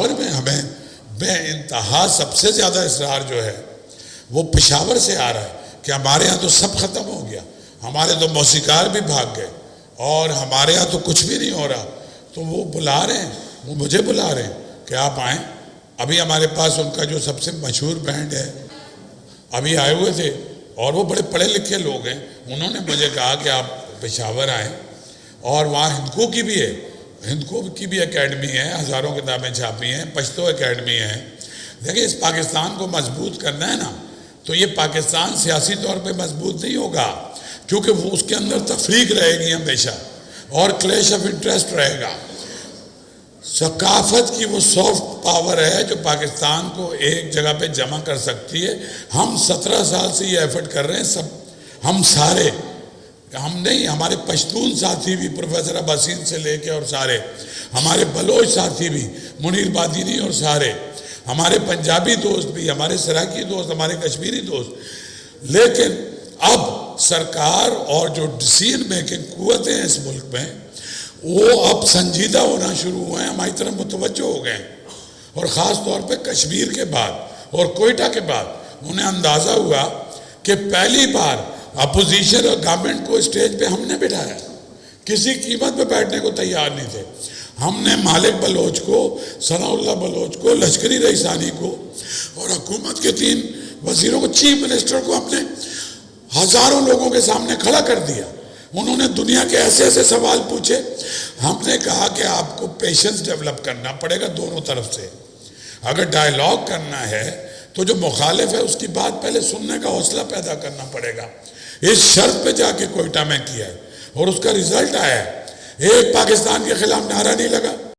پشاور میں ہمیں بے انتہا سب سے زیادہ اصرار جو ہے وہ پشاور سے آ رہا ہے کہ ہمارے ہاں تو سب ختم ہو گیا، ہمارے تو موسیقار بھی بھاگ گئے اور ہمارے ہاں تو کچھ بھی نہیں ہو رہا۔ تو وہ بلا رہے ہیں، وہ مجھے بلا رہے ہیں کہ آپ آئیں۔ ابھی ہمارے پاس ان کا جو سب سے مشہور بینڈ ہے ابھی آئے ہوئے تھے، اور وہ بڑے پڑھے لکھے لوگ ہیں، انہوں نے مجھے کہا کہ آپ پشاور آئیں، اور وہاں ہندکو کی بھی ہے، ہندکو کی بھی اکیڈمی ہے، ہزاروں کتابیں چھاپی ہیں، پشتو اکیڈمی ہے۔ دیکھیں اس پاکستان کو مضبوط کرنا ہے نا، تو یہ پاکستان سیاسی طور پہ مضبوط نہیں ہوگا، کیونکہ وہ اس کے اندر تفریق رہے گی ہمیشہ اور کلیش آف انٹرسٹ رہے گا۔ ثقافت کی وہ سافٹ پاور ہے جو پاکستان کو ایک جگہ پہ جمع کر سکتی ہے۔ ہم 17 سال سے یہ ایفرٹ کر رہے ہیں، سب ہم سارے، ہم نہیں، ہمارے پشتون ساتھی بھی، پروفیسر عباسین سے لے کے اور سارے، ہمارے بلوچ ساتھی بھی، منیر بادینی اور سارے، ہمارے پنجابی دوست بھی، ہمارے سرائکی دوست، ہمارے کشمیری دوست۔ لیکن اب سرکار اور جو ڈیسیژن میکنگ قوتیں ہیں اس ملک میں، وہ اب سنجیدہ ہونا شروع ہوئے ہیں، ہماری طرف متوجہ ہو گئے ہیں، اور خاص طور پہ کشمیر کے بعد اور کوئٹہ کے بعد انہیں اندازہ ہوا کہ پہلی بار اپوزیشن اور گورنمنٹ کو اسٹیج پہ ہم نے بٹھایا، کسی قیمت پہ بیٹھنے کو تیار نہیں تھے۔ ہم نے مالک بلوچ کو، ثناء اللہ بلوچ کو، لشکری رئیسانی کو اور حکومت کے 3 وزیروں کو، چیف منسٹر کو، ہم نے ہزاروں لوگوں کے سامنے کھڑا کر دیا۔ انہوں نے دنیا کے ایسے ایسے سوال پوچھے۔ ہم نے کہا کہ آپ کو پیشنس ڈیولپ کرنا پڑے گا دونوں طرف سے، اگر ڈائیلاگ کرنا ہے تو جو مخالف ہے اس کی بات پہلے سننے کا حوصلہ پیدا کرنا پڑے گا۔ اس شرط پہ جا کے کوئٹہ میں کیا ہے، اور اس کا رزلٹ آیا ہے، ایک پاکستان کے خلاف نعرہ نہیں لگا۔